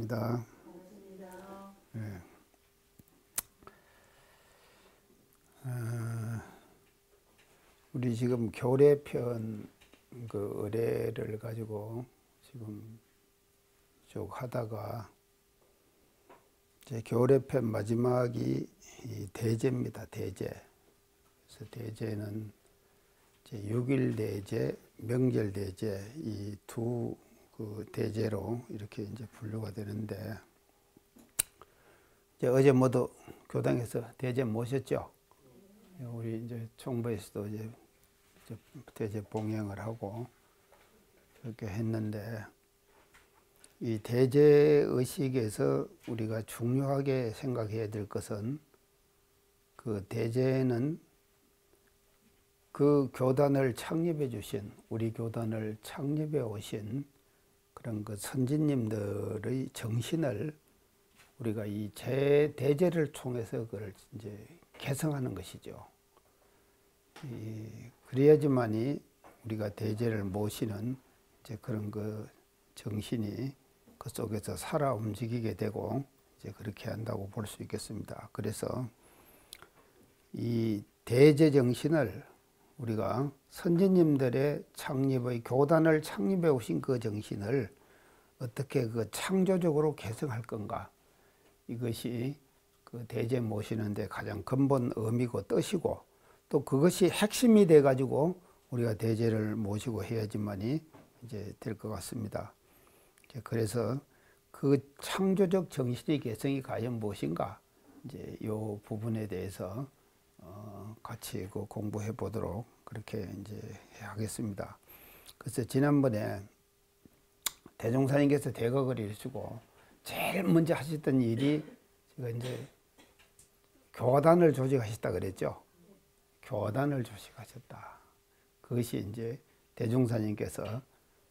반갑습니다. 반갑습니다. 네. 우리 지금 교례편 그 의례를 가지고 지금 쭉 하다가 이제 교례편 마지막이 이 대제입니다. 대제. 그래서 대제는 이제 6일 대제, 명절 대제 이 두 그 대제로 이렇게 이제 분류가 되는데, 이제 어제 모두 교당에서 대제 모셨죠? 우리 이제 총부에서도 이제 대제 봉행을 하고 그렇게 했는데, 이 대제 의식에서 우리가 중요하게 생각해야 될 것은, 그 대제는 그 교단을 창립해 주신, 우리 교단을 창립해 오신 그런 그 선진님들의 정신을 우리가 이 대제를 통해서 그걸 이제 개성하는 것이죠. 그래야지만이 우리가 대제를 모시는 이제 그런 그 정신이 그 속에서 살아 움직이게 되고 이제 그렇게 한다고 볼 수 있겠습니다. 그래서 이 대제 정신을 우리가 선진님들의 창립의 교단을 창립해 오신 그 정신을 어떻게 그 창조적으로 개성할 건가, 이것이 그 대제 모시는데 가장 근본 의미고 뜻이고, 또 그것이 핵심이 돼 가지고 우리가 대제를 모시고 해야지만이 이제 될 것 같습니다. 그래서 그 창조적 정신의 개성이 과연 무엇인가, 이제 이 부분에 대해서 같이 그 공부해 보도록 그렇게 이제 하겠습니다. 그래서 지난번에 대종사님께서 대각을 이루시고 제일 먼저 하셨던 일이, 제가 이제 교단을 조직하셨다 그랬죠. 교단을 조직하셨다. 그것이 이제 대종사님께서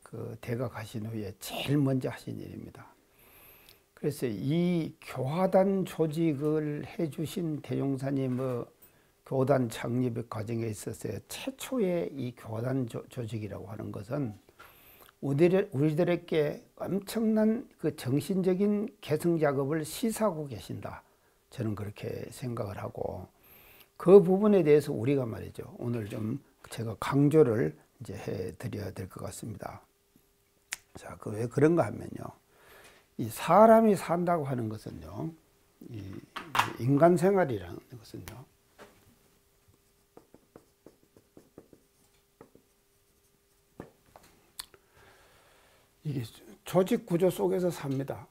그 대각하신 후에 제일 먼저 하신 일입니다. 그래서 이 교화단 조직을 해주신 대종사님의 교단 창립의 과정에 있어서 최초의 이 교단 조직이라고 하는 것은 우리들에게 엄청난 그 정신적인 개성 작업을 시사하고 계신다. 저는 그렇게 생각을 하고, 그 부분에 대해서 우리가 말이죠, 오늘 좀 제가 강조를 이제 해 드려야 될 것 같습니다. 자, 그 왜 그런가 하면요, 이 사람이 산다고 하는 것은요, 이 인간 생활이라는 것은요, 이게 조직 구조 속에서 삽니다.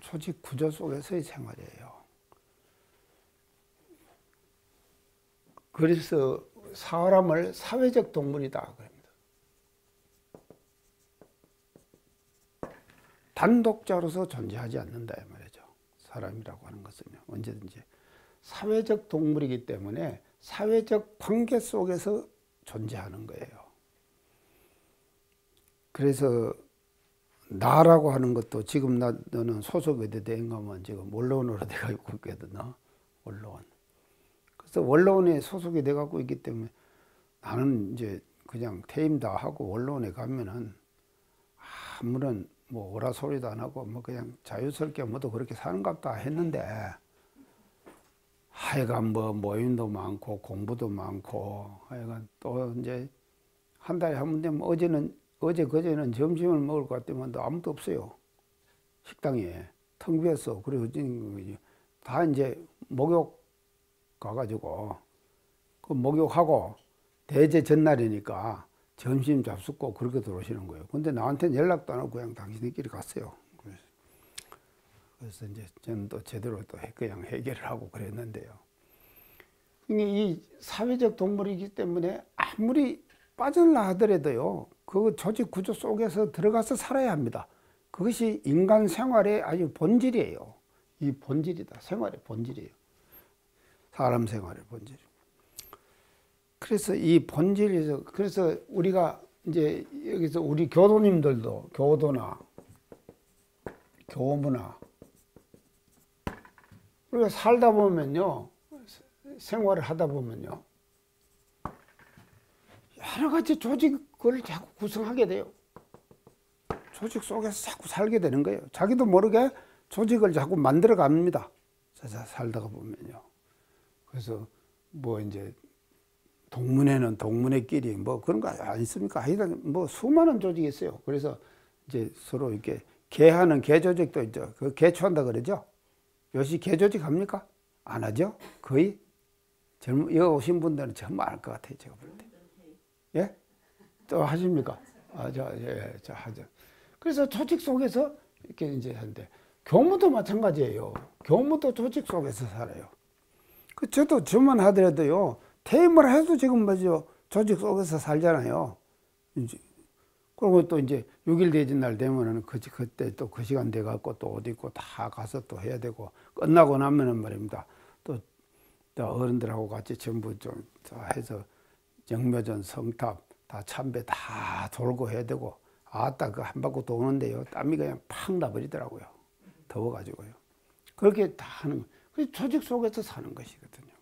조직 구조 속에서의 생활이에요. 그래서 사람을 사회적 동물이다 그럽니다. 단독자로서 존재하지 않는다 이 말이죠. 사람이라고 하는 것은요, 언제든지 사회적 동물이기 때문에 사회적 관계 속에서 존재하는 거예요. 그래서 나라고 하는 것도, 지금 너는 소속이 된 거면 지금 원로원으로 내가 있고 있거든요. 원로원. 그래서 원로원에 소속이 돼 갖고 있기 때문에 나는 이제 그냥 퇴임 다 하고 원로원에 가면은 아무런 뭐 오라 소리도 안 하고 뭐 그냥 자유스럽게 뭐도 그렇게 사는갑다 했는데, 하여간 뭐 모임도 많고 공부도 많고, 하여간 또 이제 한 달에 한 번 되면 어제 그제는 점심을 먹을 것 같으면 아무도 없어요. 식당에 텅 비었어. 그리고 다 이제 목욕 가가지고 그 목욕하고 대제 전날이니까 점심 잡숫고 그렇게 들어오시는 거예요. 근데 나한테는 연락도 안 하고 그냥 당신들끼리 갔어요. 그래서 이제 저는 또 제대로 또 그냥 해결을 하고 그랬는데요. 이 사회적 동물이기 때문에 아무리 빠져나 하더라도요, 그 조직 구조 속에서 들어가서 살아야 합니다. 그것이 인간 생활의 아주 본질이에요. 이 본질이다. 생활의 본질이에요. 사람 생활의 본질. 그래서 이 본질에서, 그래서 우리가 이제 여기서 우리 교도님들도 교도나 교무나 우리가 살다 보면요, 생활을 하다 보면요, 여러 가지 조직 그걸 자꾸 구성하게 돼요. 조직 속에서 자꾸 살게 되는 거예요. 자기도 모르게 조직을 자꾸 만들어 갑니다. 살다가 보면요. 그래서 뭐 이제 동문회는 동문회끼리 뭐 그런 거 아니습니까? 하여간 뭐 수많은 조직이 있어요. 그래서 이제 서로 이렇게 개하는 개조직도 있죠. 그 개초한다 그러죠. 요시 개조직 합니까? 안 하죠? 거의 여기 오신 분들은 전부 알 것 같아요. 제가 볼 때. 예? 또 하십니까? 예, 하죠. 그래서 조직 속에서 이렇게 이제 하는데, 교무도 마찬가지예요. 교무도 조직 속에서 살아요. 저도 저만 하더라도요, 퇴임을 해도 지금 뭐죠? 조직 속에서 살잖아요. 이제 그리고 또 이제 6일 대진 날 되면은 그때 또 그 시간 돼 갖고 또 어디 있고 다 가서 또 해야 되고, 끝나고 나면은 말입니다. 또 어른들하고 같이 전부 좀 해서 영묘전 성탑 다 참배 다 돌고 해야 되고, 아따 그 한 바퀴 도는데요, 땀이 그냥 팍 나버리더라고요. 더워가지고요. 그렇게 다 하는 거예요. 조직 속에서 사는 것이거든요.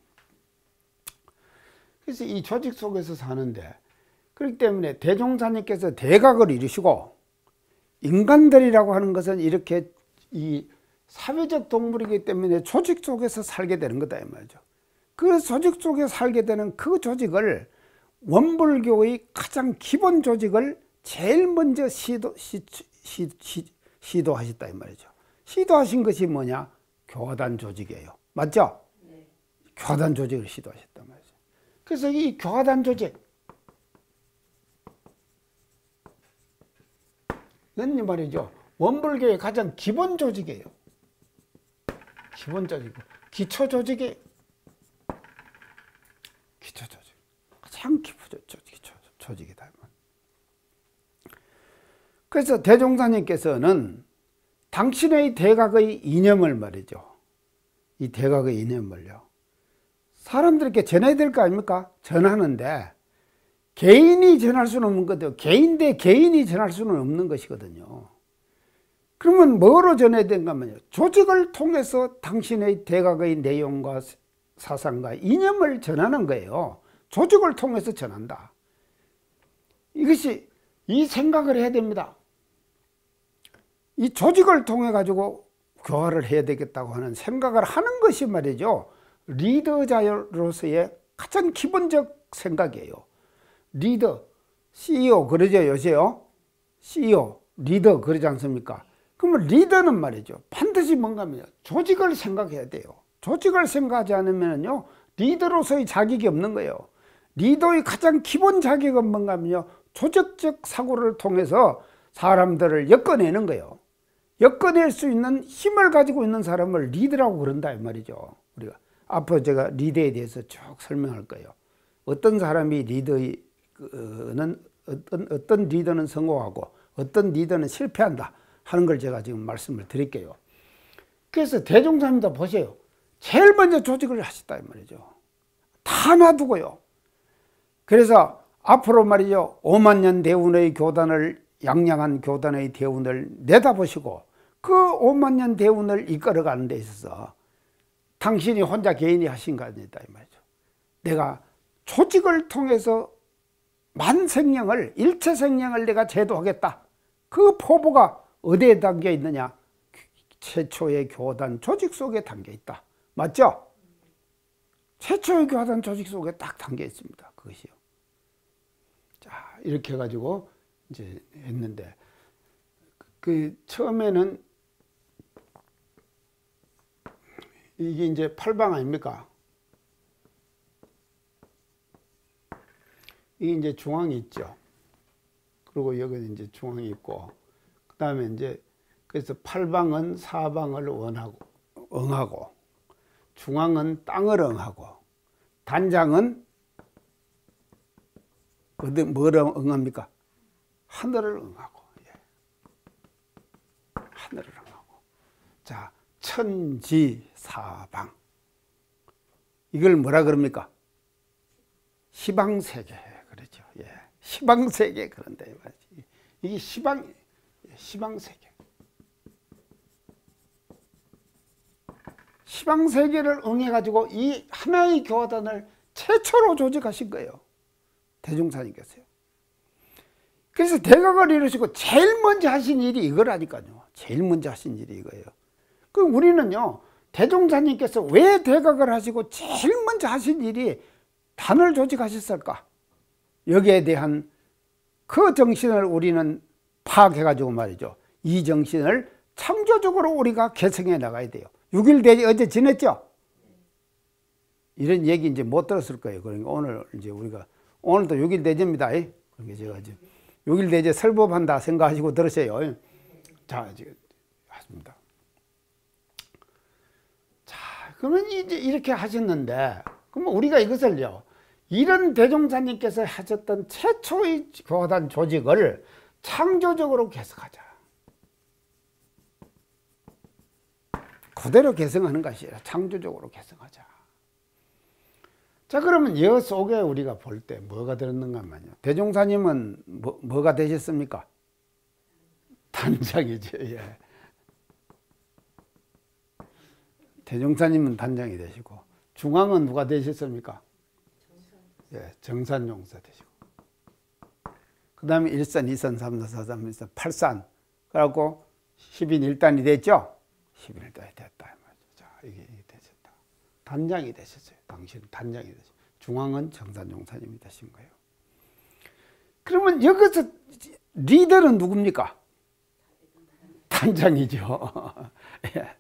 그래서 이 조직 속에서 사는데, 그렇기 때문에 대종사님께서 대각을 이루시고, 인간들이라고 하는 것은 이렇게 이 사회적 동물이기 때문에 조직 속에서 살게 되는 거다 이 말이죠. 그 조직 속에 살게 되는 그 조직을, 원불교의 가장 기본 조직을 제일 먼저 시도하셨다 이 말이죠. 시도하신 것이 뭐냐? 교단 조직이에요. 맞죠? 네. 교단 조직을 시도하셨단 말이죠. 그래서 이 교단 조직, 이건 말이죠. 원불교의 가장 기본 조직이에요. 기본 조직, 기초 조직이에요. 기초 조직. 가장 기초 조직이다. 그래서 대종사님께서는 당신의 대각의 이념을 말이죠. 이 대각의 이념을요, 사람들에게 전해야 될 거 아닙니까? 전하는데, 개인이 전할 수는 없는 거죠. 개인 대 개인이 전할 수는 없는 것이거든요. 그러면 뭐로 전해야 되는가 하면요, 조직을 통해서 당신의 대각의 내용과 사상과 이념을 전하는 거예요. 조직을 통해서 전한다. 이것이, 이 생각을 해야 됩니다. 이 조직을 통해 가지고 교화를 해야 되겠다고 하는 생각을 하는 것이 말이죠, 리더자로서의 가장 기본적 생각이에요. 리더, CEO 그러죠, 요새요. CEO, 리더 그러지 않습니까? 그러면 리더는 말이죠, 반드시 뭔가 하면 조직을 생각해야 돼요. 조직을 생각하지 않으면요, 리더로서의 자격이 없는 거예요. 리더의 가장 기본 자격은 뭔가 하면요, 조직적 사고를 통해서 사람들을 엮어내는 거예요. 엮어낼 수 있는 힘을 가지고 있는 사람을 리더라고 그런다 이 말이죠. 우리가 앞으로 제가 리더에 대해서 쭉 설명할 거예요. 어떤 사람이 리더는 어떤 리더는 성공하고 어떤 리더는 실패한다 하는 걸 제가 지금 말씀을 드릴게요. 그래서 대종사님도 보세요. 제일 먼저 조직을 하셨다 이 말이죠. 다 놔두고요. 그래서 앞으로 말이죠, 5만 년 대운의 교단을, 양양한 교단의 대운을 내다보시고, 그 5만 년 대운을 이끌어가는 데 있어서 당신이 혼자 개인이 하신 거 아니다 이 말이죠. 내가 조직을 통해서 만생명을, 일체 생명을 내가 제도하겠다. 그 포부가 어디에 담겨 있느냐? 최초의 교단 조직 속에 담겨 있다. 맞죠? 최초의 교단 조직 속에 딱 담겨 있습니다. 그것이요. 자, 이렇게 해가지고 이제 했는데, 그 처음에는 이게 이제 팔방 아닙니까? 이게 이제 중앙이 있죠. 그리고 여기는 이제 중앙이 있고, 그 다음에 이제, 그래서 팔방은 사방을 응하고, 중앙은 땅을 응하고, 단장은 뭐를 응합니까? 하늘을 응하고, 예. 하늘을 응하고. 자, 천지사방. 이걸 뭐라 그럽니까? 시방세계 그러죠. 예. 시방세계 그런데 이게 시방세계. 시방세계를 응해가지고 이 하나의 교단을 최초로 조직하신 거예요. 대종사님께서요. 그래서 대각을 이루시고 제일 먼저 하신 일이 이거라니까요. 제일 먼저 하신 일이 이거예요. 그럼 우리는요, 대종사님께서 왜 대각을 하시고 제일 먼저 하신 일이 단을 조직하셨을까? 여기에 대한 그 정신을 우리는 파악해가지고 말이죠. 이 정신을 창조적으로 우리가 개성해 나가야 돼요. 6일 대제 어제 지냈죠? 이런 얘기 이제 못 들었을 거예요. 그러니까 오늘 이제 우리가 오늘도 6일 대제입니다. 그러니까 제가 이제 6일 대제 설법한다 생각하시고 들으세요. 자, 이제 하십니다. 자, 그러면 이제 이렇게 하셨는데, 그러면 우리가 이것을요, 이런 대종사님께서 하셨던 최초의 교단 조직을 창조적으로 개성하자. 그대로 개성하는 것이 아니라 창조적으로 개성하자. 자, 그러면 이 속에 우리가 볼 때 뭐가 들었는가 말이요. 대종사님은 뭐가 되셨습니까? 단장이죠. 예. 대종사님은 단장이 되시고, 중앙은 누가 되셨습니까? 예, 정산용사 되시고. 그 다음에 1산, 2산, 3산, 4산, 4산, 8산. 그래갖고 10인 1단이 됐죠? 10인 1단이 됐다. 자, 이게 되셨다. 단장이 되셨어요. 당신은 단장이 되셨어요. 중앙은 정산용사님이 되신 거예요. 그러면 여기서 리더는 누굽니까? 단장이죠. 예.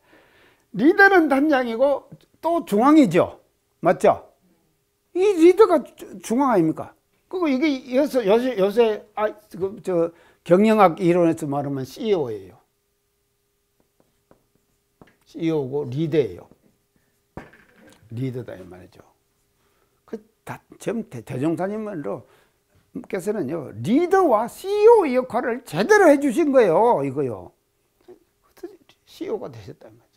리더는 단장이고 또 중앙이죠. 맞죠? 이 리더가 중앙 아닙니까? 그리고 이게 요새 경영학 이론에서 말하면 CEO예요. CEO고 리더예요. 리더다 이 말이죠. 대종사님께서는요, 리더와 CEO 역할을 제대로 해주신 거예요. 이거요. CEO가 되셨다 이 말이죠.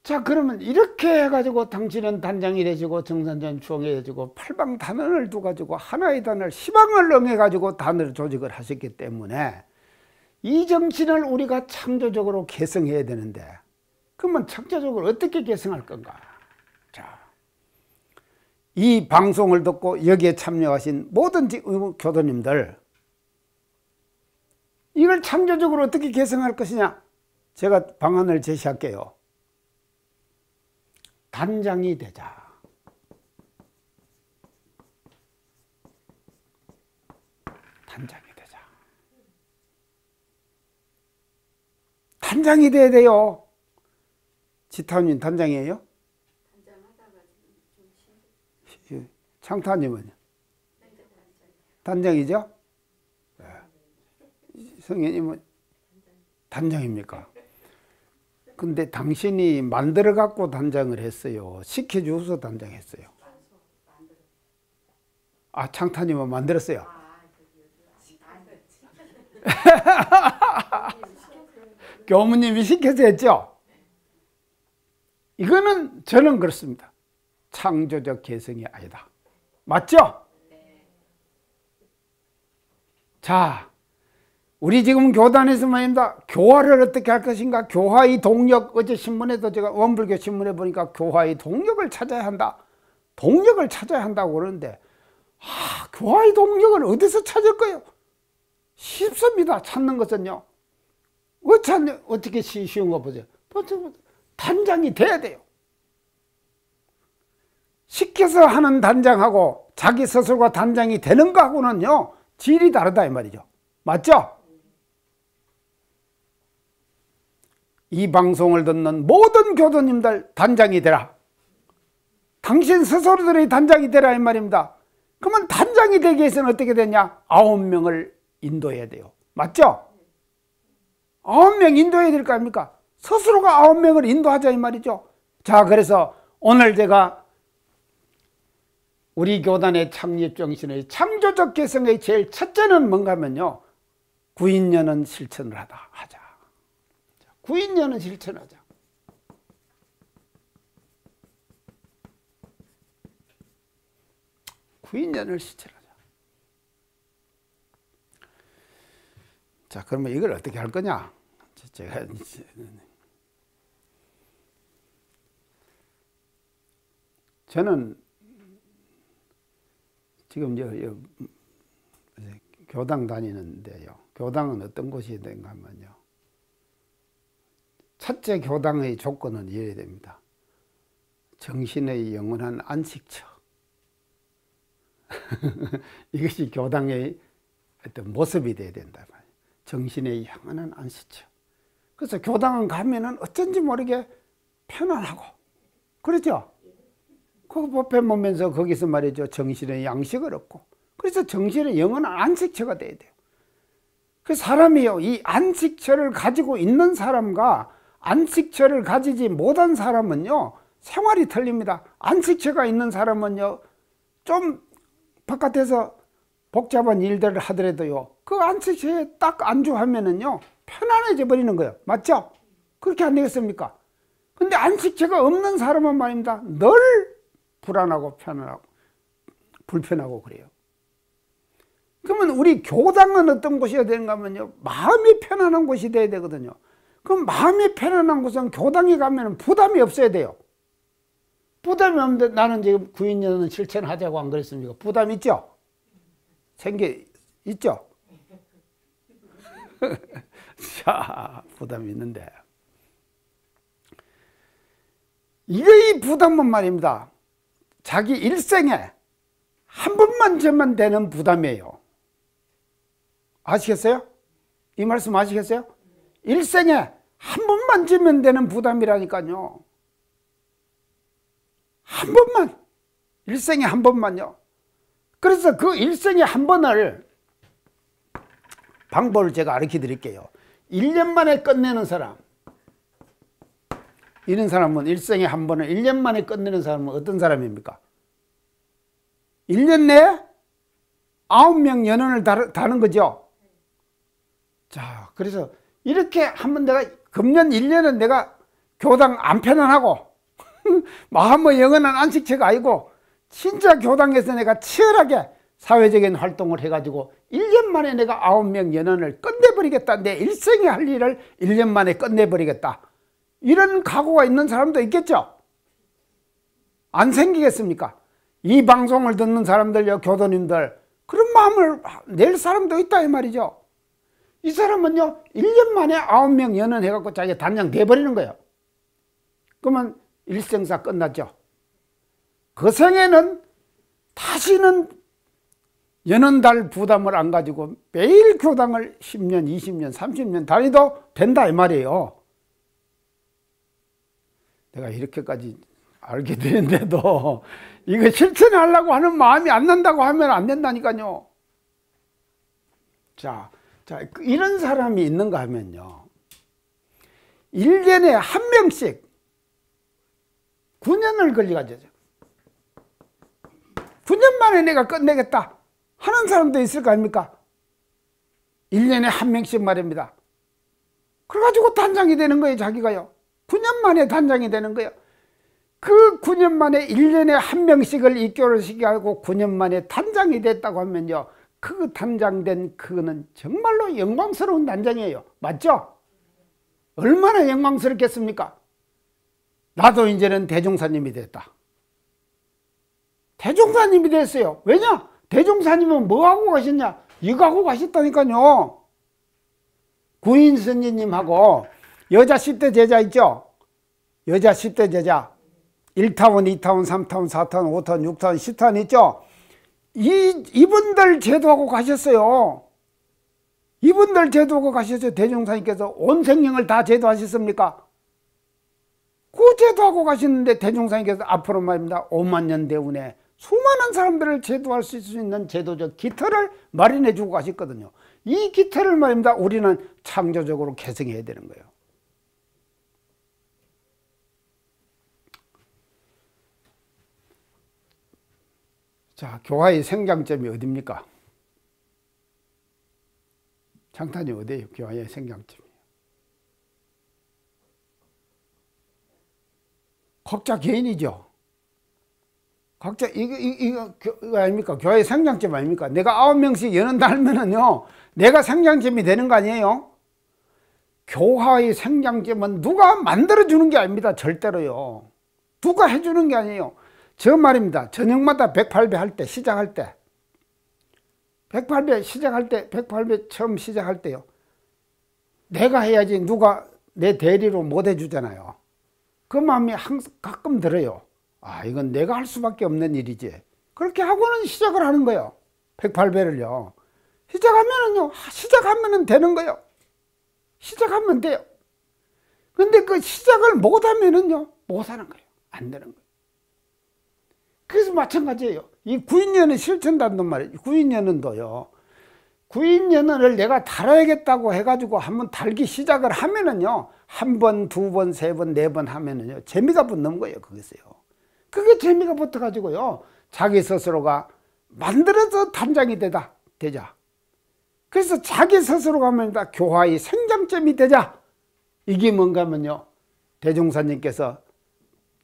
자, 그러면 이렇게 해가지고 당신은 단장이 되시고 정산전 추앙이 되시고 팔방 단원을 두가지고 하나의 단을 시방을 응해가지고 단을 조직을 하셨기 때문에 이 정신을 우리가 창조적으로 개성해야 되는데, 그러면 창조적으로 어떻게 개성할 건가? 자, 이 방송을 듣고 여기에 참여하신 모든 교도님들, 이걸 창조적으로 어떻게 개성할 것이냐? 제가 방안을 제시할게요. 단장이 되자. 단장이 되자. 단장이 돼야 돼요. 지타님 단장이에요? 창타님은요? 단장이죠? 성현님은 단장입니까? 근데 당신이 만들어 갖고 단장을 했어요? 시켜줘서 단장했어요? 아, 창타님은 만들었어요? 교무님이 시켜서 했죠? 이거는 저는 그렇습니다. 창조적 개성이 아니다. 맞죠? 자, 우리 지금 교단에서 말입니다. 교화를 어떻게 할 것인가? 교화의 동력, 어제 신문에도 제가 원불교 신문에 보니까 교화의 동력을 찾아야 한다. 동력을 찾아야 한다고 그러는데, 교화의 동력을 어디서 찾을 거예요? 쉽습니다. 찾는 것은요. 어떻게 쉬운 거 보세요. 단장이 돼야 돼요. 시켜서 하는 단장하고 자기 스스로가 단장이 되는 거하고는요, 질이 다르다 이 말이죠. 맞죠? 이 방송을 듣는 모든 교도님들 단장이 되라. 당신 스스로들의 단장이 되라 이 말입니다. 그러면 단장이 되기 위해서는 어떻게 되냐? 9명을 인도해야 돼요. 맞죠? 9명 인도해야 될 거 아닙니까? 스스로가 9명을 인도하자 이 말이죠. 자, 그래서 오늘 제가 우리 교단의 창립 정신의 창조적 개성의 제일 첫째는 뭔가 하면요, 구인년은 실천을 하자. 구인년은 실천하자. 구인년을 실천하자. 자, 그러면 이걸 어떻게 할 거냐? 제가 저는 지금 교당 다니는데요. 교당은 어떤 곳이 된가 하면요. 첫째 교당의 조건은 이래야 됩니다. 정신의 영원한 안식처. 이것이 교당의 어떤 모습이 돼야 된다. 정신의 영원한 안식처. 그래서 교당은 가면은 어쩐지 모르게 편안하고, 그렇죠? 그 법회 보면서 거기서 말이죠. 정신의 양식을 얻고. 그래서 정신의 영원한 안식처가 돼야 돼요. 그 사람이요, 이 안식처를 가지고 있는 사람과 안식처를 가지지 못한 사람은요, 생활이 틀립니다. 안식처가 있는 사람은요, 좀 바깥에서 복잡한 일들을 하더라도요, 그 안식처에 딱 안주하면은요, 편안해져 버리는 거예요. 맞죠? 그렇게 안 되겠습니까? 근데 안식처가 없는 사람은 말입니다. 늘 불안하고 편안하고 불편하고 그래요. 그러면 우리 교당은 어떤 곳이어야 되는가 하면요, 마음이 편안한 곳이 돼야 되거든요. 그럼 마음이 편안한 곳은 교당에 가면 부담이 없어야 돼요. 부담이 없는데 나는 지금 구인연은 실천하자고 안 그랬습니까? 부담 있죠? 있죠? 자, 부담이 있는데 이 부담은 말입니다. 자기 일생에 한 번만 져만 되는 부담이에요. 아시겠어요? 이 말씀 아시겠어요? 일생에 한 번만 지면 되는 부담이라니까요. 한 번만, 일생에 한 번만요. 그래서 그 일생에 한 번을 방법을 제가 가르쳐 드릴게요. 1년 만에 끝내는 사람, 이런 사람은 일생에 한 번을 1년 만에 끝내는 사람은 어떤 사람입니까? 1년 내에 9명 연원을 다는 거죠. 자, 그래서 이렇게 한번 내가 금년 1년은 내가 교당 안 편안하고 마음의 영원한 안식처가 아니고 진짜 교당에서 내가 치열하게 사회적인 활동을 해가지고 1년 만에 내가 9명 연원을 끝내버리겠다. 내 일생에 할 일을 1년 만에 끝내버리겠다. 이런 각오가 있는 사람도 있겠죠? 안 생기겠습니까? 이 방송을 듣는 사람들요, 교도님들, 그런 마음을 낼 사람도 있다 이 말이죠. 이 사람은요 1년 만에 9명 연원해갖고 자기가 단장 돼버리는 거예요. 그러면 일생사 끝났죠. 그 생에는 다시는 연원달 부담을 안 가지고 매일 교당을 10년, 20년, 30년 다니도 된다 이 말이에요. 내가 이렇게까지 알게 되는데도 이거 실천하려고 하는 마음이 안 난다고 하면 안 된다니까요. 자, 이런 사람이 있는가 하면요, 1년에 한 명씩 9년을 걸려가지고 9년 만에 내가 끝내겠다 하는 사람도 있을 거 아닙니까? 1년에 한 명씩 말입니다. 그래가지고 단장이 되는 거예요. 자기가요 9년 만에 단장이 되는 거예요. 그 9년 만에 1년에 한 명씩을 입교를 시켜가지고 9년 만에 단장이 됐다고 하면요, 그 단장된 그거는 정말로 영광스러운 단장이에요. 맞죠? 얼마나 영광스럽겠습니까? 나도 이제는 대종사님이 됐다. 대종사님이 됐어요. 왜냐? 대종사님은 뭐 하고 가셨냐? 이거 하고 가셨다니까요. 구인 스님하고 여자 10대 제자 있죠? 여자 10대 제자 1타원, 2타원, 3타원, 4타원, 5타원, 6타원, 10타원 있죠? 이분들 제도하고 가셨어요. 이분들 제도하고 가셨어요. 대종사님께서 온 생명을 다 제도하셨습니까? 그 제도하고 가시는데 대종사님께서 앞으로 말입니다 5만 년 대운에 수많은 사람들을 제도할 수 있는 제도적 기틀을 마련해 주고 가셨거든요. 이 기틀을 말입니다 우리는 창조적으로 개성해야 되는 거예요. 자, 교화의 생장점이 어디입니까? 장탄이 어디예요? 교화의 생장점이. 각자 개인이죠. 각자 이거 아닙니까? 교화의 생장점 아닙니까? 내가 9명씩 연원 달면은요, 내가 생장점이 되는 거 아니에요? 교화의 생장점은 누가 만들어주는 게 아닙니다. 절대로요. 누가 해주는 게 아니에요. 저 말입니다. 저녁마다 108배 할 때, 시작할 때 108배 시작할 때, 108배 처음 시작할 때요. 내가 해야지 누가 내 대리로 못 해주잖아요. 그 마음이 항상 가끔 들어요. 아, 이건 내가 할 수밖에 없는 일이지. 그렇게 하고는 시작을 하는 거예요. 108배를요. 시작하면은 되는 거예요. 시작하면 돼요. 근데 그 시작을 못 하면은요, 못 하는 거예요. 안 되는 거예요. 그래서 마찬가지예요. 이 구인연의 실천단도 말이에요. 구인연은도요. 구인연을 내가 달아야겠다고 해가지고 한번 달기 시작을 하면은요, 한 번, 두 번, 세 번, 네 번 하면은요, 재미가 붙는 거예요. 그것이요. 그게 재미가 붙어가지고요, 자기 스스로가 만들어서 단장이 되자. 그래서 자기 스스로가 하면 다 교화의 생장점이 되자. 이게 뭔가 하면요, 대종사님께서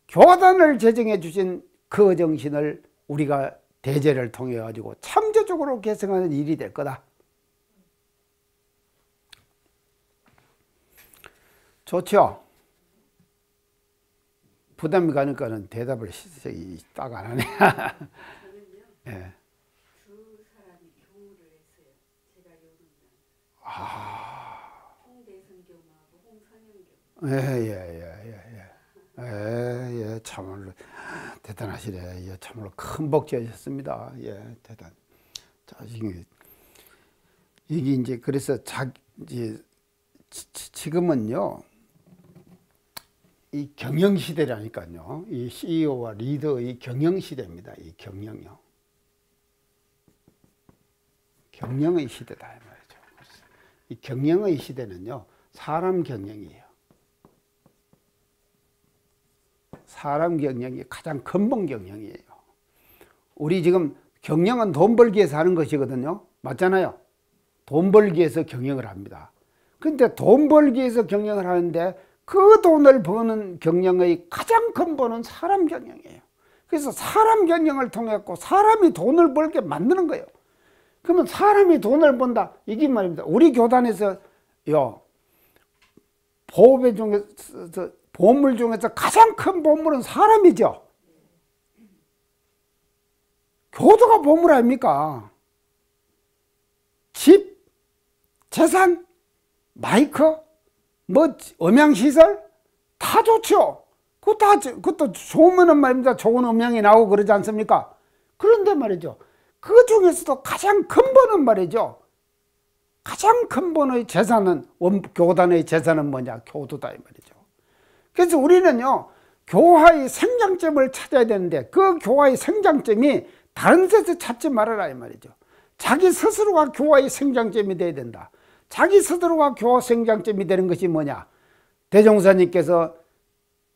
교단을 제정해 주신 그 정신을 우리가 대제를 통해 가지고 창조적으로 개성하는 일이 될 거다. 좋죠? 부담이 가니까는 대답을 딱 안 하네. 저는요. 예. 두 사람이 교우를 했어요. 제가 요런다. 아. 홍대성교하고 홍선영교. 예, 참으로 대단하시네. 예, 참으로 큰 복 지으셨습니다. 예, 대단. 자, 이게 이제 그래서 지금은요, 이 경영 시대라니까요. 이 CEO와 리더의 경영 시대입니다. 이 경영요. 경영의 시대다 이 말이죠. 이 경영의 시대는요, 사람 경영이에요. 사람 경영이 가장 근본 경영이에요. 우리 지금 경영은 돈 벌기 위해서 하는 것이거든요. 맞잖아요. 돈 벌기 위해서 경영을 합니다. 근데 돈 벌기 위해서 경영을 하는데 그 돈을 버는 경영의 가장 근본은 사람 경영이에요. 그래서 사람 경영을 통해 갖고 사람이 돈을 벌게 만드는 거예요. 그러면 사람이 돈을 번다. 이게 말입니다. 우리 교단에서요, 보배 중에서, 보물 중에서 가장 큰 보물은 사람이죠. 교도가 보물 아닙니까? 집, 재산, 마이크, 뭐 음향시설 다 좋죠. 그것도 좋으면 말입니다. 좋은 음향이 나오고 그러지 않습니까? 그런데 말이죠, 그 중에서도 가장 근본은 말이죠, 가장 근본의 재산은, 교단의 재산은 뭐냐? 교도다 이 말이죠. 그래서 우리는요, 교화의 생장점을 찾아야 되는데 그 교화의 생장점이 다른 데서 찾지 말아라 이 말이죠. 자기 스스로가 교화의 생장점이 돼야 된다. 자기 스스로가 교화 생장점이 되는 것이 뭐냐? 대종사님께서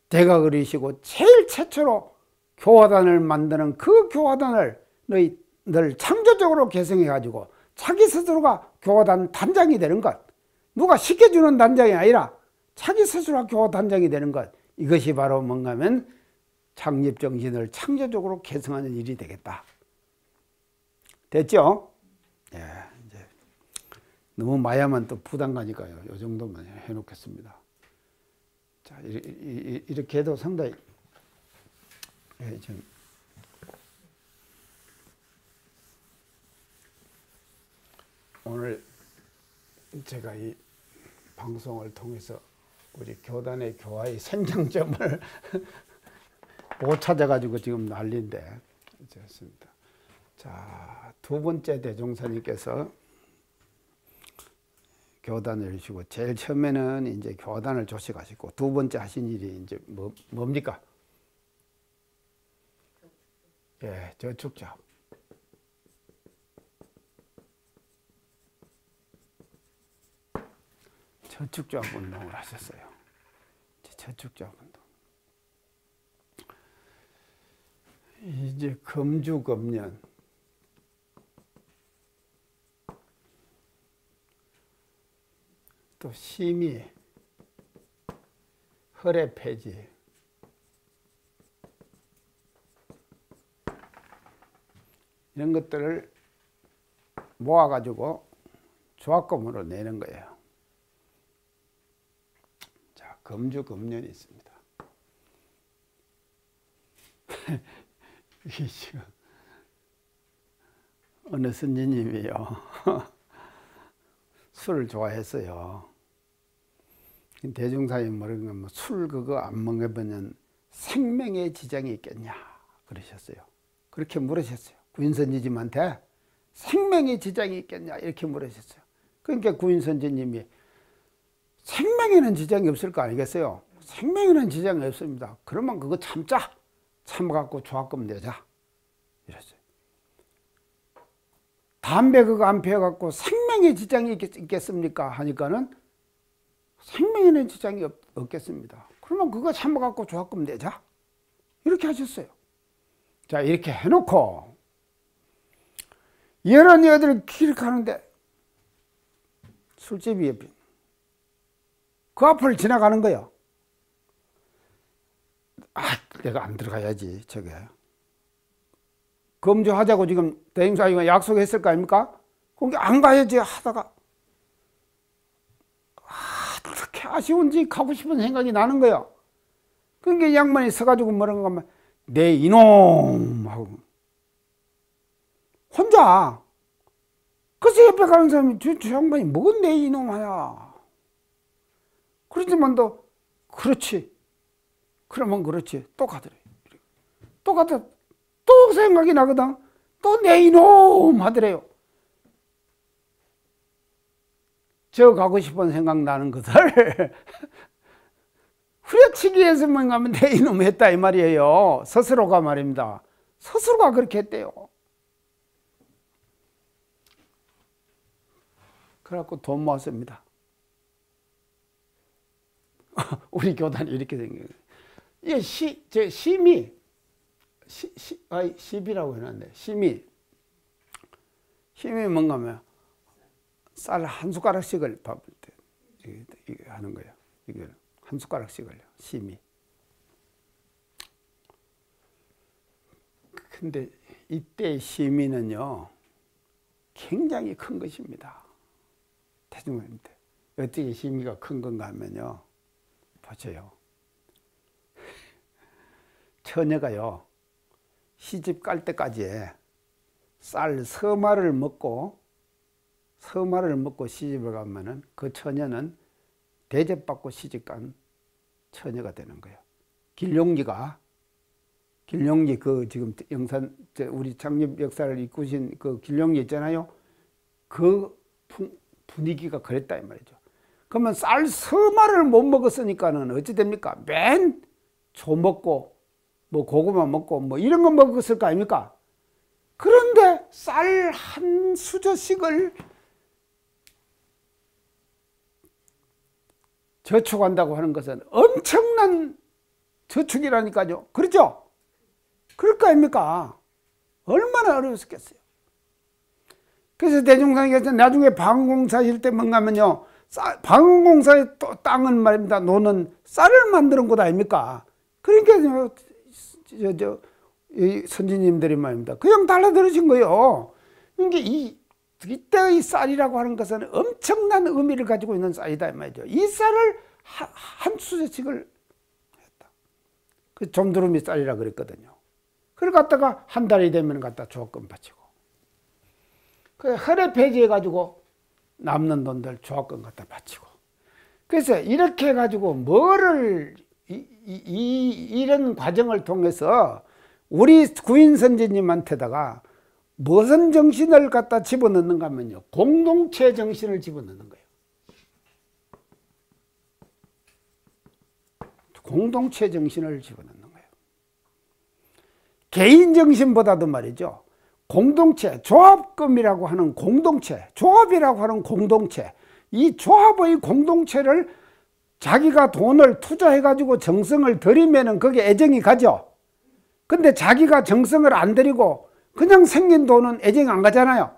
대각을이시고 제일 최초로 교화단을 만드는 그 교화단을 늘 창조적으로 개성해 가지고 자기 스스로가 교화단 단장이 되는 것, 누가 시켜주는 단장이 아니라 자기 스스로가 교화 단장이 되는 것, 이것이 바로 뭔가 하면 창립정신을 창조적으로 개성하는 일이 되겠다. 됐죠? 예, 이제 너무 마야만 또 부담 가니까요. 이 정도만 해놓겠습니다. 자, 이렇게 해도 상당히, 예, 좀 오늘 제가 이 방송을 통해서 우리 교단의 교화의 생장점을 못 찾아가지고 지금 난리인데, 좋습니다. 자, 두 번째 대종사님께서 교단을 주시고, 제일 처음에는 이제 교단을 조식하시고, 두 번째 하신 일이 이제 뭡니까? 예, 저축자. 저축자 운동을 하셨어요. 저축자 운동. 이제 금주금년. 또 심의, 허례 폐지. 이런 것들을 모아가지고 조합금으로 내는 거예요. 자, 금주금년이 있습니다. 이게 지금 어느 선지님이요. 술을 좋아했어요. 대중사에 뭐라면 술 그거 안 먹으면 생명에 지장이 있겠냐 그러셨어요. 그렇게 물으셨어요. 구인선지님한테 생명에 지장이 있겠냐 이렇게 물으셨어요. 그러니까 구인선지님이 생명에는 지장이 없을 거 아니겠어요? 생명에는 지장이 없습니다. 그러면 그거 참자. 참아갖고 조합금 내자. 이랬어요. 담배 그거 안 피워갖고 생명에 지장이 있겠습니까? 하니까는 생명에는 지장이 없겠습니다. 그러면 그거 참아갖고 조합금 내자. 이렇게 하셨어요. 자, 이렇게 해놓고 여러 여덟 길 가는데 술집이 옆에 그 앞을 지나가는 거예요. 아, 내가 안 들어가야지 저게. 검조하자고 지금 대행사위가 약속했을 거 아닙니까? 거기 안 가야지 하다가 어떻게 아쉬운지 가고 싶은 생각이 나는 거예요. 그러니까 이 양반이 서가지고 뭐라고 하면 내 이놈 하고 혼자. 그래서 옆에 가는 사람이 저 양반이 뭐가 내 이놈 하야. 그렇지만도 그렇지. 그러면 그렇지. 또 가더래. 또 가다 또 생각이 나거든. 또 내 이놈 하더래요. 저 가고 싶은 생각 나는 것을 후려치기 위해서만 가면 내 이놈 했다 이 말이에요. 스스로가 말입니다. 스스로가 그렇게 했대요. 그래갖고 돈 모았습니다. 우리 교단이 이렇게 생겨요. 이게 심이 시비라고 해놨네. 심이 뭔가 하면 쌀 한 숟가락씩을 밥을 때 이게 하는 거예요. 이게 한 숟가락씩을요. 심이. 근데 이때 심이는요 굉장히 큰 것입니다. 대중한테 어떻게 심이가 큰 건가 하면요. 보세요. 처녀가요 시집 갈 때까지 쌀 서마를 먹고 시집을 가면은 그 처녀는 대접받고 시집간 처녀가 되는 거예요. 길룡기 그 지금 영산 우리 창립 역사를 이끄신 그 길룡기 있잖아요. 그 분위기가 그랬다 이 말이죠. 그러면 쌀 서마를 못 먹었으니까는 어찌 됩니까? 맨 조 먹고 뭐 고구마 먹고 뭐 이런 거 먹었을 거 아닙니까? 그런데 쌀 한 수저씩을 저축한다고 하는 것은 엄청난 저축이라니까요. 그렇죠? 그럴 거 아닙니까? 얼마나 어려웠겠어요. 그래서 대종상에서 나중에 방공사실 때 뭔가 하면요. 방공사의 땅은 말입니다. 노는 쌀을 만드는 곳 아닙니까? 그러니까 이 선지님들이 말입니다. 그냥 달라들으신 거예요. 그러니까 이때의 쌀이라고 하는 것은 엄청난 의미를 가지고 있는 쌀이다 이 말이죠. 이 쌀을 한 수저씩을 했다. 그 좀두루미 쌀이라 그랬거든요. 그걸 갖다가 한 달이 되면 갖다 조합금 바치고, 그 허례 폐지해 가지고 남는 돈들 조합금 갖다 바치고. 그래서 이렇게 해 가지고 뭐를 이런 과정을 통해서 우리 구인 선지님한테다가 무슨 정신을 갖다 집어넣는가 하면요. 공동체 정신을 집어넣는 거예요. 공동체 정신을 집어넣는 거예요. 개인 정신보다도 말이죠. 공동체, 조합금이라고 하는 공동체, 조합이라고 하는 공동체, 이 조합의 공동체를 자기가 돈을 투자해가지고 정성을 들이면은 거기에 애정이 가죠. 근데 자기가 정성을 안 들이고 그냥 생긴 돈은 애정이 안 가잖아요.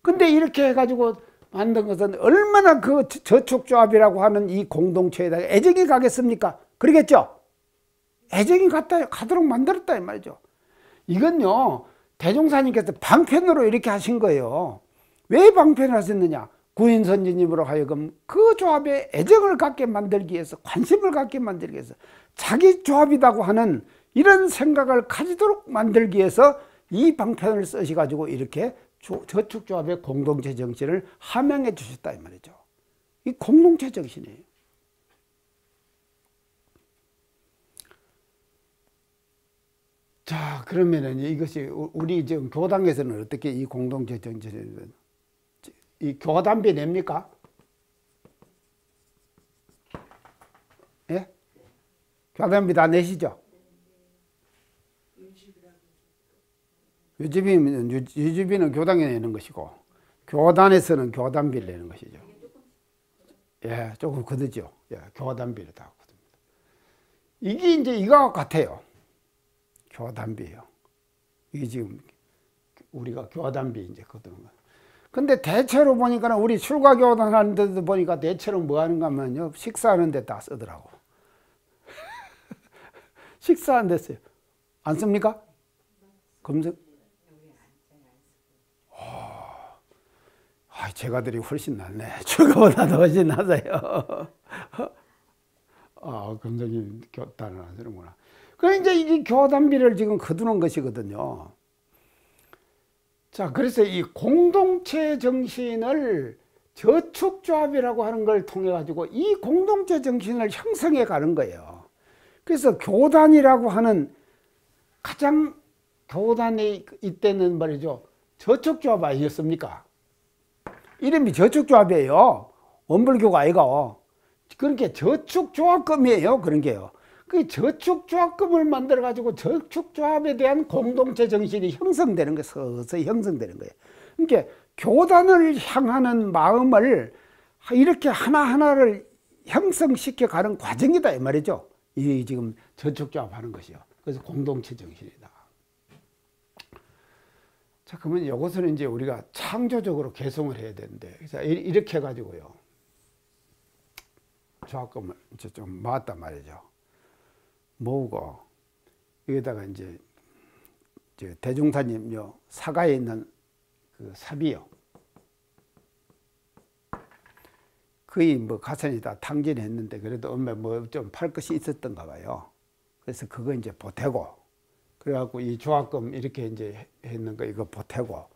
근데 이렇게 해가지고 만든 것은 얼마나 그 저축조합이라고 하는 이 공동체에다가 애정이 가겠습니까? 그러겠죠? 애정이 가도록 만들었다 이 말이죠. 이건요 대종사님께서 방편으로 이렇게 하신 거예요. 왜 방편을 하셨느냐? 구인선지님으로 하여금 그 조합에 애정을 갖게 만들기 위해서, 관심을 갖게 만들기 위해서, 자기 조합이라고 하는 이런 생각을 가지도록 만들기 위해서 이 방편을 쓰셔가지고 이렇게 저축조합의 공동체 정신을 함양해 주셨다 이 말이죠. 이 공동체 정신이에요. 자, 그러면은 이것이 우리 지금 교당에서는 어떻게 이 공동체 정신을 이 교단비 냅니까? 예? 교단비 다 내시죠? 유지비는 교당에 내는 것이고 교단에서는 교단비를 내는 것이죠. 예, 조금 거두죠. 예, 교단비를 다 거둡니다. 이게 이제 이거와 같아요. 교단비예요. 이게 지금 우리가 교단비 이제 거두는 거예요. 근데 대체로 보니까 우리 출가 교단하는 데도 보니까 대체로 뭐 하는가 하면요. 식사하는 데 다 쓰더라고. 식사하는 데 써요. 안 씁니까? 검색. 제가들이 훨씬 낫네. 출가보다도 훨씬 나서요. 검색이 교단을 하시는구나. 그래, 이제 이게 교단비를 지금 거두는 것이거든요. 자, 그래서 이 공동체 정신을 저축조합이라고 하는 걸 통해 가지고 이 공동체 정신을 형성해 가는 거예요. 그래서 교단이라고 하는 가장 교단이 이때는 말이죠. 저축조합 아니었습니까? 이름이 저축조합이에요. 원불교가 아이가. 그러니까 저축조합금이에요. 그런 게요. 그 저축조합금을 만들어 가지고 저축조합에 대한 공동체 정신이 형성되는 거예요. 서서히 형성되는 거예요. 그러니까 교단을 향하는 마음을 이렇게 하나하나를 형성시켜 가는 과정이다 이 말이죠. 이 지금 저축조합 하는 것이요. 그래서 공동체 정신이다. 자, 그러면 이것을 이제 우리가 창조적으로 개성을 해야 되는데, 그래서 이렇게 해가지고요. 조합금을 이제 좀 모았단 말이죠. 모으고, 여기다가 이제 대종사님요, 사가에 있는 그 삽이요. 거의 뭐 가산이 다 탕진했는데, 그래도 엄마 뭐 좀 팔 것이 있었던가 봐요. 그래서 그거 이제 보태고, 그래갖고 이 조합금 이렇게 이제 했는 거 이거 보태고,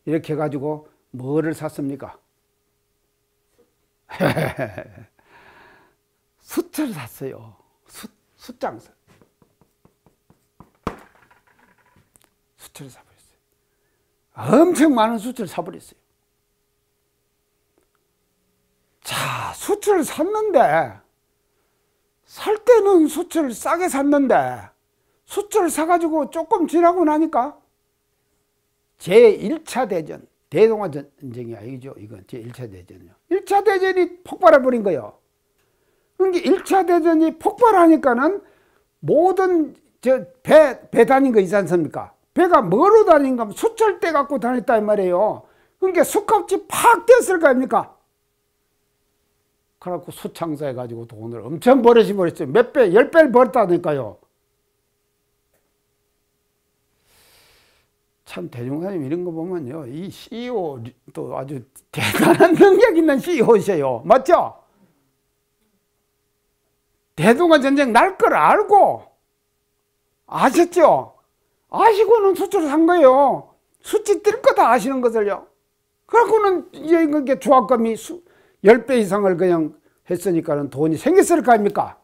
이렇게 해가지고 뭐를 샀습니까? 숯을 샀어요. 숯장. 숯을 사버렸어요. 엄청 많은 숯을 사버렸어요. 자, 숯을 샀는데, 살 때는 숯을 싸게 샀는데, 숯을 사가지고 조금 지나고 나니까, 제1차 대전, 대동아 전쟁이 아니죠. 이건 제1차 대전이요. 1차 대전이 폭발해버린 거예요. 그러니까 1차 대전이 폭발하니까는 모든 배 다닌 거 있지 않습니까? 배가 뭐로 다닌가 하면 숯철대 갖고 다녔다 이 말이에요. 그러니까 숯값이 팍 뛰었을 거 아닙니까? 그래갖고 숯 장사해가지고 돈을 엄청 버렸어요. 몇 배, 10배를 벌었다니까요. 참, 대종사님 이런 거 보면요. 이 CEO도 아주 대단한 능력 있는 CEO이세요. 맞죠? 대동아 전쟁 날 걸 알고, 아셨죠? 아시고는 숯을 산 거예요. 숯이 뜰 거 다 아시는 것을요. 그래갖고는 이게 조합금이 10배 이상을 그냥 했으니까는 돈이 생겼을 거 아닙니까?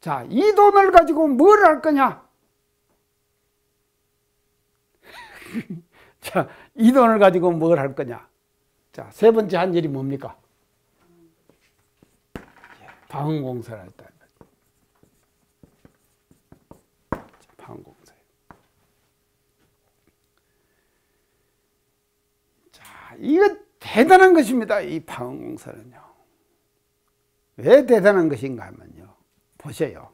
자, 이 돈을 가지고 뭘 할 거냐? 자, 이 돈을 가지고 뭘 할 거냐? 자, 세 번째 한 일이 뭡니까? 방언공사를 했다. 방언공사. 자, 이거 대단한 것입니다. 이 방언공사는요. 왜 대단한 것인가 하면요. 보세요.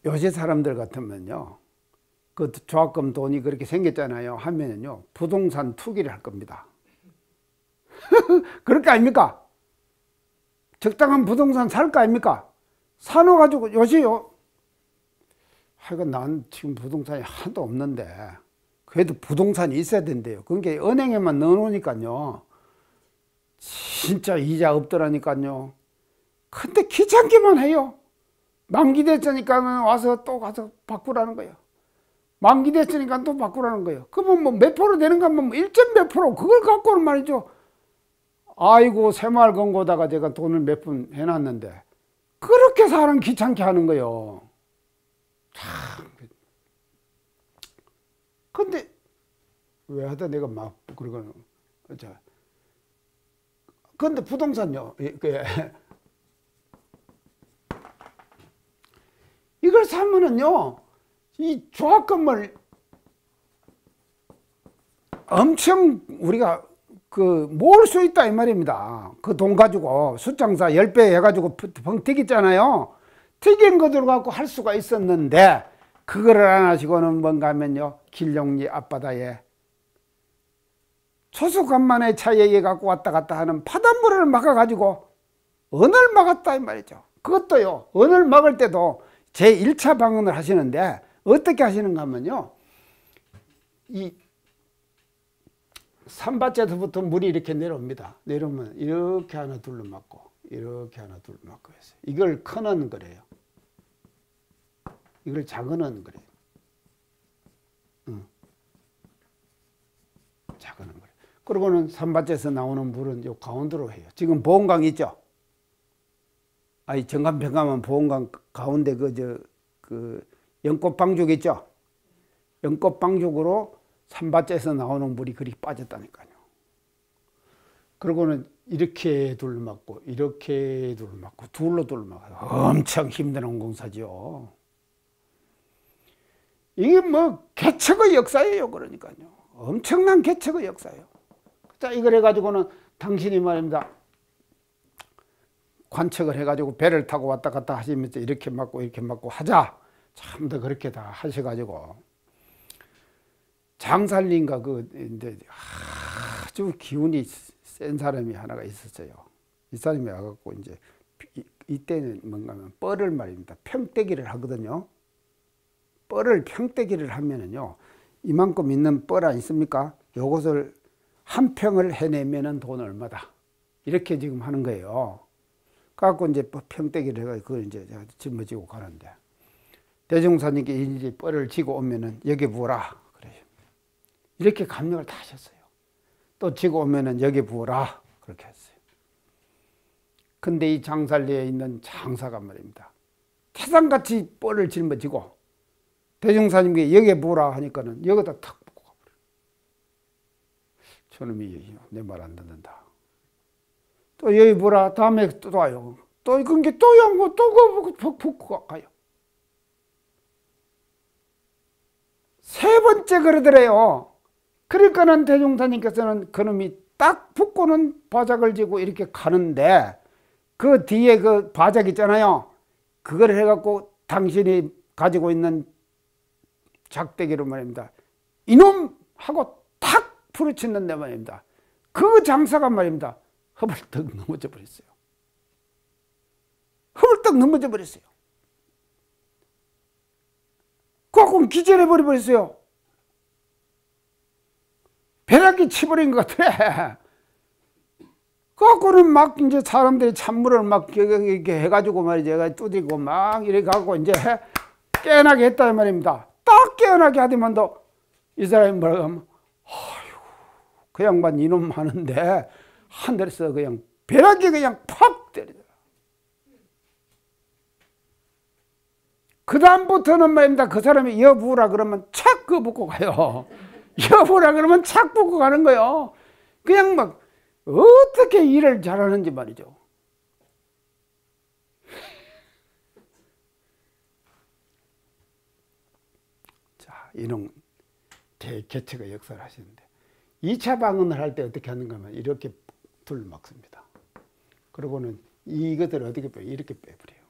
요새 사람들 같으면요. 그 조합금 돈이 그렇게 생겼잖아요. 하면은요. 부동산 투기를 할 겁니다. 그럴 거 아닙니까? 적당한 부동산 살 거 아닙니까? 사놓아가지고 요새요. 하여간 난 지금 부동산이 하나도 없는데 그래도 부동산이 있어야 된대요. 그러니까 은행에만 넣어놓으니까요. 진짜 이자 없더라니까요. 근데 귀찮기만 해요. 만기됐으니까 와서 또 가서 바꾸라는 거예요. 만기됐으니까 또 바꾸라는 거예요. 그러면 뭐 몇 프로 되는가 하면 1점 몇 프로 그걸 갖고는 말이죠. 아이고 새마을금고다가 제가 돈을 몇 푼 해놨는데 그렇게 사람 귀찮게 하는 거예요. 참. 근데 왜 하다 내가 막 그러거든. 자, 근데 부동산요. 이걸 사면은요, 이 조합금을 엄청 우리가 모을 수 있다 이 말입니다. 그 돈 가지고 숫장사 10배 해가지고 펑 튀겼잖아요. 튀긴 것들 갖고 할 수가 있었는데 그거를 안 하시고는 뭔가 하면요, 길용리 앞바다에 초수간만의 차이에 갖고 왔다 갔다 하는 파단물을 막아가지고 언을 막았다 이 말이죠. 그것도요, 언을 막을 때도 제1차 방언을 하시는데 어떻게 하시는가 하면요, 이 산밭에서부터 물이 이렇게 내려옵니다. 내려오면 이렇게 하나 둘러 맞고 이렇게 하나 둘러 맞고 해서 이걸 큰 거래요. 이걸 작은 거래요. 작은 거래요. 그리고는 산밭에서 나오는 물은 요 가운데로 해요. 지금 보온강 있죠? 아니 정감평가면 보온강 가운데 그 연꽃방죽 있죠? 연꽃방죽으로 산밭에서 나오는 물이 그리 빠졌다니까요. 그러고는 이렇게 둘러맞고 이렇게 둘러맞고 둘러맞고 엄청 힘든 공사죠. 이게 뭐 개척의 역사예요. 그러니까요. 엄청난 개척의 역사예요. 자, 이걸 해가지고는 당신이 말입니다. 관측을 해가지고 배를 타고 왔다 갔다 하시면서 이렇게 맞고 이렇게 맞고 하자. 참 더 그렇게 다 하셔가지고 장살린가 이제 아주 기운이 센 사람이 하나가 있었어요. 이 사람이 와갖고 이제 이때는 뭔가 하면 뻘을 말입니다. 평대기를 하거든요. 뻘을 평대기를 하면은요, 이만큼 있는 뻘 아니습니까? 요것을 한 평을 해내면은 돈 얼마다. 이렇게 지금 하는 거예요. 그래갖고 이제 평대기를 해가지고 그걸 이제 짊어지고 가는데, 대종사님께 이제 뻘을 지고 오면은 여기 부어라. 그래요. 이렇게 감력을 다 하셨어요. 또 지고 오면은 여기 부어라. 그렇게 했어요. 근데 이 장살리에 있는 장사가 말입니다. 태산같이 뻘을 짊어지고 대종사님께 여기에 부어라 하니까는 여기다 탁 붓고 가버려요. 저놈이 내 말 안 듣는다. 또 여기 부어라. 다음에 또 와요. 또 이건 게 또 연고 또 붓고 가요. 세 번째 그러더래요. 그러니까는 대종사님께서는 그놈이 딱 붓고는 바닥을 지고 이렇게 가는데 그 뒤에 그 바닥 있잖아요. 그걸 해갖고 당신이 가지고 있는 작대기로 말입니다. 이놈하고 탁 부르치는데 말입니다. 그 장사가 말입니다. 허벌떡 넘어져 버렸어요. 허벌떡 넘어져 버렸어요. 그거 기절해 버렸어요. 벼락이 치버린 것 같아. 그거는 막 이제 사람들이 찬물을 막 이렇게 해가지고 말이죠. 두드리고 막 이렇게 하고 이제 깨어나게 했다 말입니다. 딱 깨어나게 하더만도 이 사람이 뭐라고 하면, 아휴, 그 양반 이놈 하는데 하늘에서 그냥 벼락이 그냥 팍 때리더라. 그 다음부터는 말입니다. 그 사람이 여부라 그러면 착 그 붙고 가요. 여부라 그러면 착 붙고 가는 거예요. 그냥 막 어떻게 일을 잘하는지 말이죠. 자, 이런 대개척의 역사를 하시는데 2차 방언을 할 때 어떻게 하는가 하면 이렇게 둘러막습니다. 그리고는 이것들을 어떻게 빼요? 이렇게 빼버려요.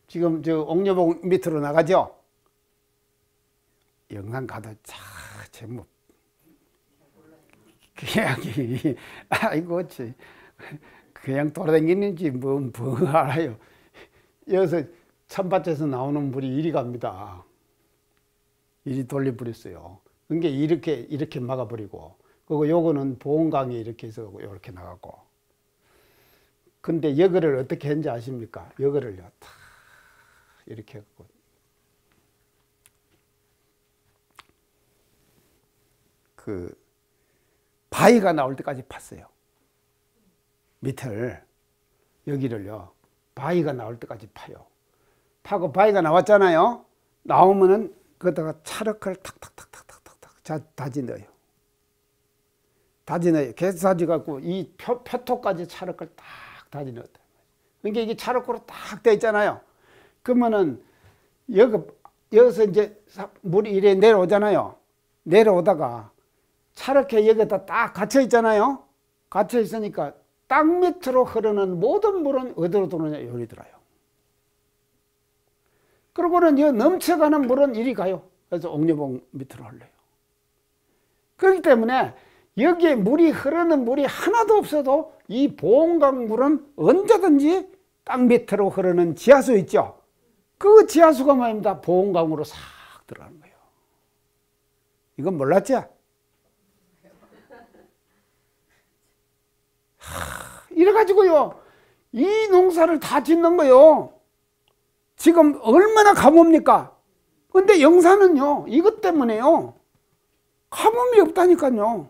지금 저 옥녀봉 밑으로 나가죠? 영상 가도 제목 그냥 아이고 그냥 돌아다니는지 뭐 알아요. 여기서 찬밭에서 나오는 물이 이리 갑니다. 이리 돌려버렸어요. 그러니까 이렇게 막아버리고, 그리고 요거는 보온강이 이렇게 해서 이렇게 나가고. 근데 여거를 어떻게 했는지 아십니까? 여거를요 다 이렇게 해갖고 그 바위가 나올 때까지 팠어요. 밑을 여기를요. 바위가 나올 때까지 파요. 파고 바위가 나왔잖아요. 나오면은 거기다가 찰흙을 탁탁탁탁탁탁 다지 넣어요. 다지 넣어요. 계속 다지 갖고 이 표토까지 찰흙을 딱 다지 넣었다. 그러니까 이게 찰흙으로 딱 돼 있잖아요. 그러면은 여기서 이제 물이 이래 내려오잖아요. 내려오다가 찰흙에 여기다 딱 갇혀 있잖아요. 갇혀 있으니까 땅 밑으로 흐르는 모든 물은 어디로 들어오냐? 여기 들어요. 그러고는 이 넘쳐가는 물은 이리 가요. 그래서 옥녀봉 밑으로 흘러요. 그렇기 때문에 여기에 흐르는 물이 하나도 없어도 이 보온강물은 언제든지 땅 밑으로 흐르는 지하수 있죠. 그 지하수가 말입니다. 보온강으로 싹 들어가는 거예요. 이건 몰랐죠? 이래가지고요, 이 농사를 다 짓는 거요. 지금 얼마나 가뭄입니까? 근데 영산은요, 이것 때문에요, 가뭄이 없다니까요.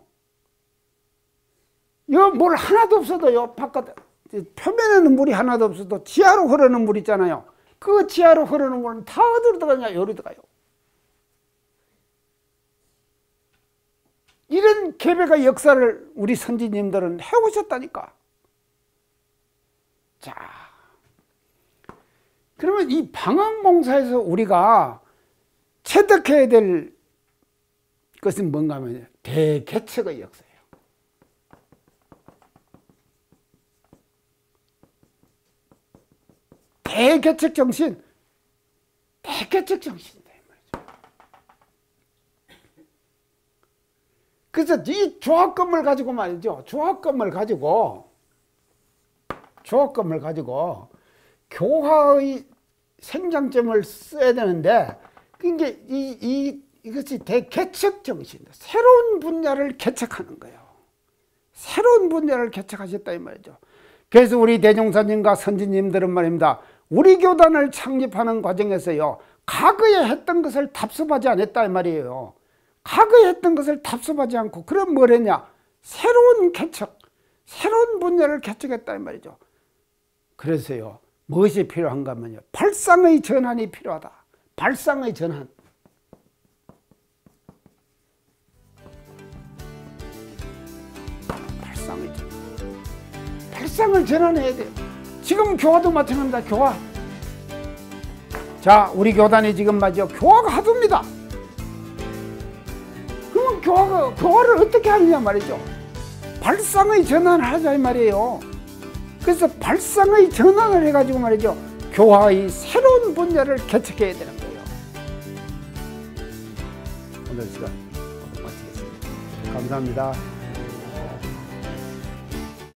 물 하나도 없어도요, 바깥, 표면에는 물이 하나도 없어도 지하로 흐르는 물 있잖아요. 그 지하로 흐르는 물은 다 어디로 들어가냐? 여기로 들어가요. 이런 계배가 역사를 우리 선지님들은 해오셨다니까. 자, 그러면 이 방황봉사에서 우리가 체득해야 될 것은 뭔가 하면 대개척의 역사예요. 대개척 정신, 대개척 정신이다 이 말이죠. 그래서 이 조합금을 가지고 말이죠. 조합금을 가지고 교화의 생장점을 써야 되는데, 그게 이것이 대개척 정신이다. 새로운 분야를 개척하는 거예요. 새로운 분야를 개척하셨다 이 말이죠. 그래서 우리 대종사님과 선지님들은 말입니다. 우리 교단을 창립하는 과정에서요, 과거에 했던 것을 답습하지 않았다 이 말이에요. 과거에 했던 것을 답습하지 않고, 그럼 뭘 했냐? 새로운 개척, 새로운 분야를 개척했다 이 말이죠. 그래서요, 무엇이 필요한가 하면요, 발상의 전환이 필요하다. 발상의 전환. 발상의 전환. 발상을 전환해야 돼요. 지금 교화도 마찬가지입니다. 교화. 자, 우리 교단이 지금 말이죠, 교화가 하도입니다. 그러면 교화를 어떻게 하느냐 말이죠. 발상의 전환을 하자 이 말이에요. 그래서 발상의 전환을 해가지고 말이죠, 교화의 새로운 분야를 개척해야 되는 거예요. 오늘 시간 마치겠습니다. 감사합니다.